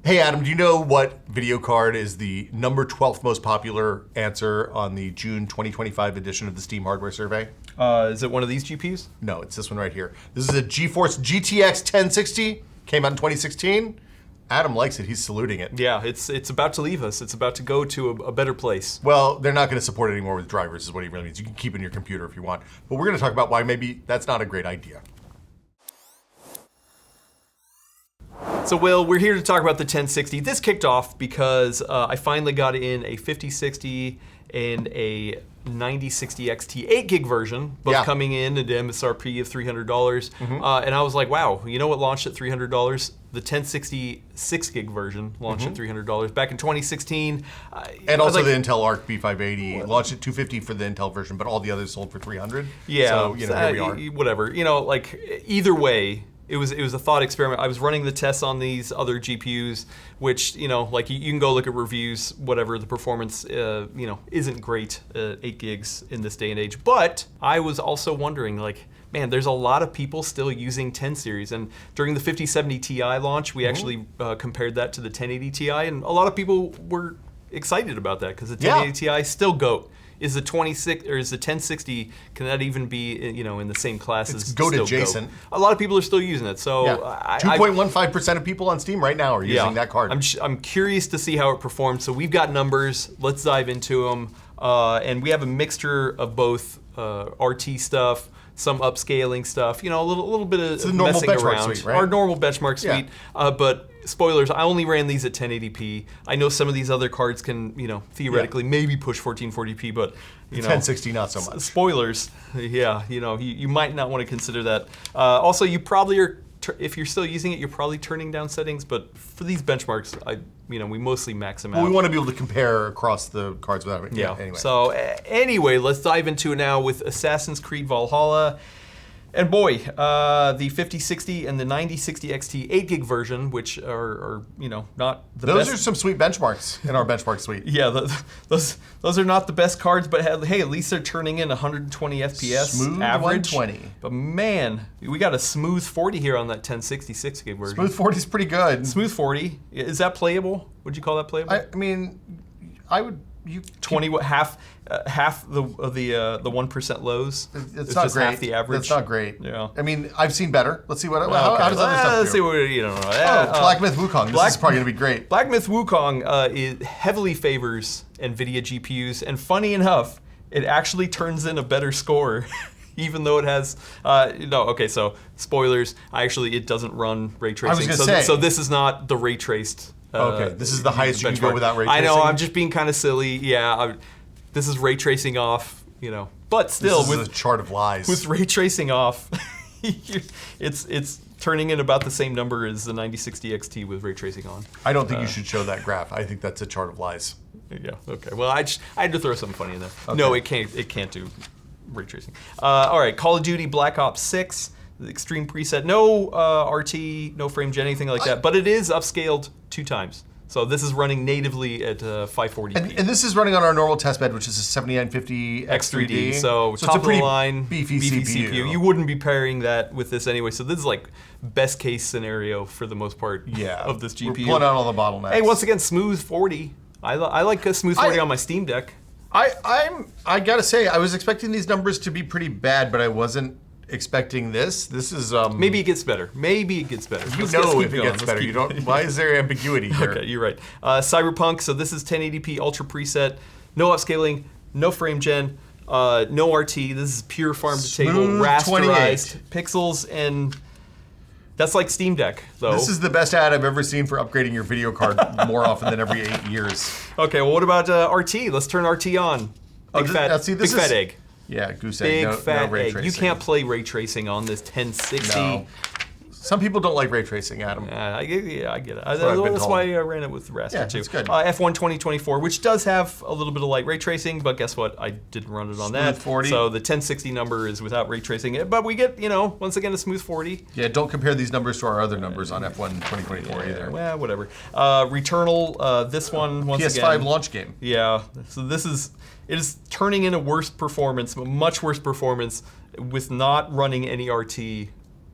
Hey Adam, do you know what video card is the number 12th most popular answer on the June 2025 edition of the Steam Hardware Survey? Is it one of these GPUs? No, it's this one right here. This is a GeForce GTX 1060, came out in 2016. Adam likes it, he's saluting it. Yeah, it's about to leave us. It's about to go to a better place. Well, they're not gonna support it anymore with drivers is what he really means. You can keep it in your computer if you want. But we're gonna talk about why maybe that's not a great idea. So Will, we're here to talk about the 1060. This kicked off because I finally got in a 5060 and a 9060 XT 8 gig version, both coming in at MSRP of $300. And I was like, wow, you know what launched at $300? The 1060 6 gig version launched at $300 back in 2016. And also the Intel Arc B580 launched at $250 for the Intel version, but all the others sold for $300. Yeah, so here we are. Whatever, like either way, it was a thought experiment. I was running the tests on these other GPUs, which, like you can go look at reviews, whatever, the performance, isn't great, 8 gigs in this day and age. But I was also wondering, like, man, there's a lot of people still using 10 series. And during the 5070 Ti launch, we actually compared that to the 1080 Ti, and a lot of people were excited about that because the 1080 Ti is still GOAT. Is the 26 or is the 1060? Can that even be in the same class as GOAT adjacent? A lot of people are still using it. So 2.15% of people on Steam right now are using that card. I'm curious to see how it performs. So we've got numbers. Let's dive into them. And we have a mixture of both RT stuff, some upscaling stuff. A little bit of messing around. Suite, right? Our normal benchmark suite, but. Spoilers, I only ran these at 1080p. I know some of these other cards can, theoretically maybe push 1440p, but 1060 not so much. Spoilers, you might not want to consider that. Also, you probably are, if you're still using it, you're probably turning down settings, but for these benchmarks, we mostly max them out. Well, we want to be able to compare across the cards without it. Yeah, anyway. So anyway, let's dive into it now with Assassin's Creed Valhalla. And boy, the 5060 and the 9060 XT 8 gig version, which are not the best. Those are some sweet benchmarks in our benchmark suite. Yeah, those are not the best cards, but hey, at least they're turning in 120 FPS smooth average. 120. But man, we got a smooth 40 here on that 1066 gig version. Smooth 40 is pretty good. Smooth 40, is that playable? Would you call that playable? I mean, I would. 20 half the 1% lows. It's not just great. Half the average. That's not great. Yeah. I mean, I've seen better. Let's see what. How does other stuff do? Let's see what Black Myth Wukong. This is probably going to be great. Black Myth Wukong it heavily favors NVIDIA GPUs, and funny enough, it actually turns in a better score. Even though it has, okay, so spoilers, it doesn't run ray tracing. I was going to say. So this is not the ray traced. Okay, this is the highest you can go without ray tracing? I know, I'm just being kind of silly. Yeah, this is ray tracing off, but still. This is a chart of lies. With ray tracing off, it's turning in about the same number as the 9060 XT with ray tracing on. I don't think you should show that graph. I think that's a chart of lies. Yeah, okay. Well, I had to throw something funny in there. Okay. No, it can't do ray tracing. All right, Call of Duty Black Ops 6. The extreme preset, no RT, no frame gen, anything like that, but it is upscaled 2 times. So this is running natively at 540p. And this is running on our normal test bed, which is a 7950 X3D. So it's top a of the pretty line, beefy CPU. You wouldn't be pairing that with this anyway. So this is like best case scenario for the most part of this GPU. We're pulling out all the bottlenecks. Hey, once again, smooth 40. I like a smooth 40 on my Steam Deck. I gotta say, I was expecting these numbers to be pretty bad, but I wasn't expecting this. This is maybe it gets better. Maybe it gets better. If it gets better. You don't. Why is there ambiguity here? Okay, you're right. Cyberpunk. So this is 1080p ultra preset. No upscaling. No frame gen. No RT. This is pure farm to table rasterized pixels, and that's like Steam Deck though. This is the best ad I've ever seen for upgrading your video card more often than every 8 years. Okay. Well, what about RT? Let's turn RT on. Big fat egg. Yeah, goose egg. Big fat no ray egg. tracing. You can't play ray tracing on this 1060. No. Some people don't like ray tracing, Adam. I get it. That's why I ran it with Raster too. It's good. F1 2024, which does have a little bit of light ray tracing, but guess what? I didn't run it on that. 40. So the 1060 number is without ray tracing. But we get, once again, a smooth 40. Yeah, don't compare these numbers to our other numbers on F1 2024 either. Well, whatever. Returnal, this one, once PS5 again. PS5 launch game. Yeah. So it is turning in a worse performance, much worse performance, with not running any RT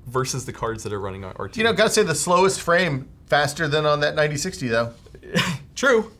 versus the cards that are running RT. Gotta say the slowest frame Faster than on that 9060 though. True.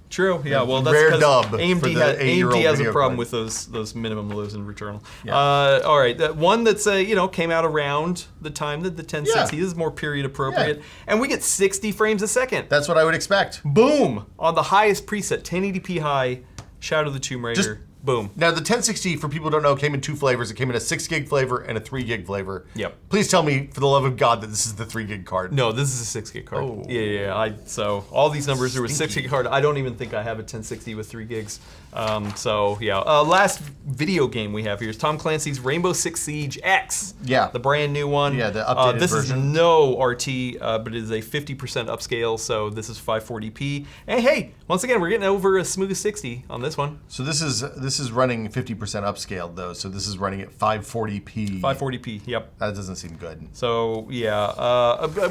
Yeah, well, that's Rare because dub for AMD, the AMD 8-year-old has a video problem card. with those minimum lows in Returnal. Yeah. All right, that one that's came out around the time that the 1060 is more period appropriate, and we get 60 frames a second. That's what I would expect. Boom on the highest preset, 1080p high, Shadow of the Tomb Raider. Boom. Now the 1060, for people who don't know, came in 2 flavors. It came in a 6 gig flavor and a 3 gig flavor. Yep. Please tell me, for the love of God, that this is the 3 gig card. No, this is a 6 gig card. Oh. Yeah. So all these numbers, there was 6 gig card. I don't even think I have a 1060 with 3 gigs. Last video game we have here is Tom Clancy's Rainbow Six Siege X. Yeah. The brand new one. Yeah, the updated this version. is no RT, but it is a 50% upscale, so this is 540p. And hey, once again, we're getting over a smooth 60 on this one. So this is running 50% upscaled though. So this is running at 540p. 540p, yep. That doesn't seem good. So yeah,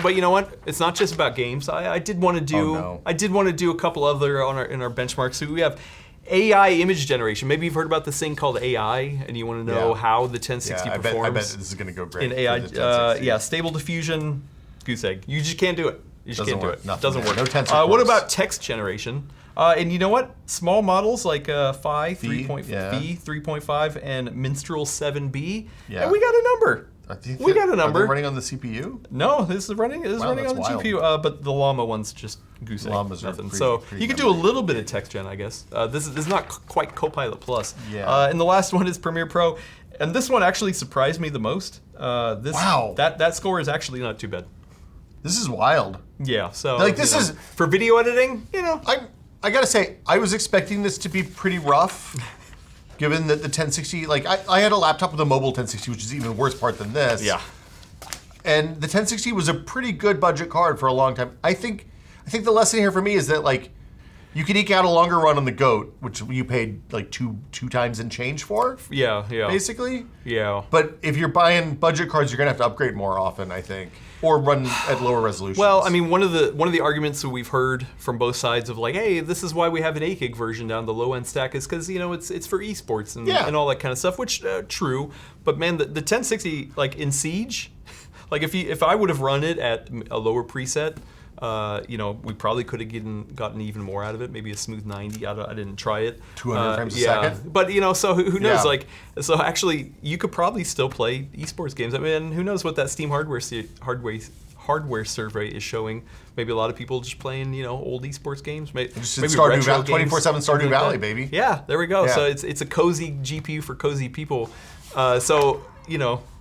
but you know what? It's not just about games. I did want to do. Oh, no. I did want to do a couple other in our benchmarks. So we have AI image generation. Maybe you've heard about this thing called AI, and you want to know how the 1060 I performs. bet this is going to go great in AI. for the 1060. Stable diffusion, goose egg. You just can't do it. You just Doesn't can't work. do it. Nothing Doesn't there. work. No tensor What cores. about text generation? And you know what? Small models like Phi 3.5 and Minstrel 7B. Yeah. And we got a number. We got a Are number. they running on the CPU? No, this is running. This is running that's on the wild. GPU. But the Llama one's just goose egg. Llamas are nothing. pretty- So pretty you can do a little bit of text gen, I guess. This is not quite Copilot Plus. Yeah. And the last one is Premiere Pro, and this one actually surprised me the most. Wow. That score is actually not too bad. This is wild. Yeah. So Like, this is- for video editing. I gotta say, I was expecting this to be pretty rough, given that the 1060, like I had a laptop with a mobile 1060, which is even worse part than this. Yeah. And the 1060 was a pretty good budget card for a long time. I think the lesson here for me is that like you could eke out a longer run on the GOAT, which you paid like two times in change for. Yeah. Basically. Yeah. But if you're buying budget cards, you're gonna have to upgrade more often, I think, or run at lower resolutions. Well, I mean, one of the arguments that we've heard from both sides of like, hey, this is why we have an 8 gig version down the low end stack is because it's for esports and all that kind of stuff. Which true, but man, the 1060 like in Siege, like if I would have run it at a lower preset. We probably could have gotten even more out of it. Maybe a smooth 90. I didn't try it. 200 frames a second. But so who knows? Yeah. Like, so actually, you could probably still play esports games. I mean, who knows what that Steam hardware survey is showing? Maybe a lot of people just playing old esports games. Maybe Stardew retro Valley, games, 24/7 something Stardew like Valley, that. baby. Yeah, there we go. Yeah. So it's a cozy GPU for cozy people.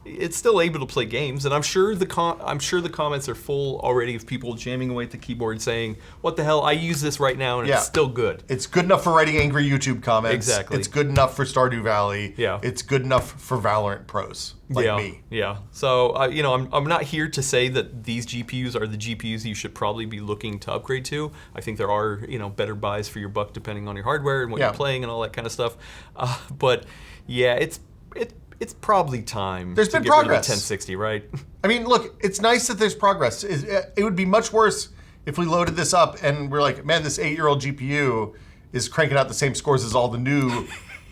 It's still able to play games, and I'm sure the comments are full already of people jamming away at the keyboard saying, "What the hell? I use this right now, and it's still good." It's good enough for writing angry YouTube comments. Exactly. It's good enough for Stardew Valley. Yeah. It's good enough for Valorant pros like me. Yeah. So I'm not here to say that these GPUs are the GPUs you should probably be looking to upgrade to. I think there are better buys for your buck depending on your hardware and what you're playing and all that kind of stuff. But yeah, it's probably time. There's to been get rid of progress. the 1060, right? I mean, look, it's nice that there's progress. It would be much worse if we loaded this up and we're like, man, this 8-year-old GPU is cranking out the same scores as all the new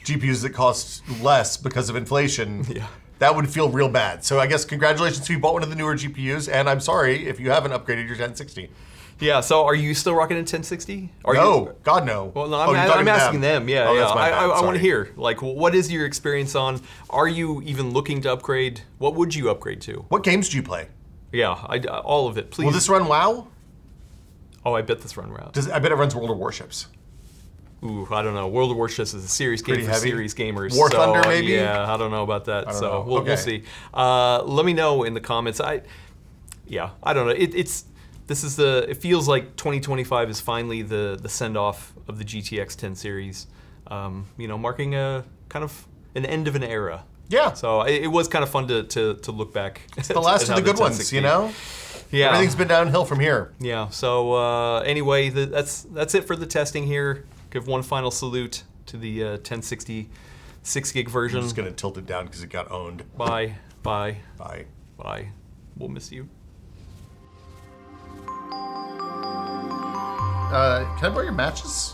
GPUs that cost less because of inflation. Yeah. That would feel real bad. So I guess congratulations if you bought one of the newer GPUs, and I'm sorry if you haven't upgraded your 1060. Yeah. So are you still rocking a 1060? No, God no. Well, no, Oh, you're talking I'm to asking them. Yeah, Oh, yeah. that's my bad. I want Sorry. to hear, like, what is your experience on? Are you even looking to upgrade? What would you upgrade to? What games do you play? Yeah, all of it, please. Will this run WoW? Oh, I bet this run route. I bet it runs World of Warships. Ooh, I don't know. World of Warships is a serious game Pretty for heavy. serious gamers. War so, Thunder, maybe? Yeah, I don't know about that. don't So know. we'll Okay. see. Let me know in the comments. I don't know. It feels like 2025 is finally the send off of the GTX 10 series. Marking a kind of an end of an era. Yeah. So it was kind of fun to look back. It's the last of the good ones, Yeah. Everything's been downhill from here. Yeah. So anyway, that's it for the testing here. Give one final salute to the 1060 6 gig version. I'm just going to tilt it down because it got owned. Bye. Bye. We'll miss you. Can I borrow your matches?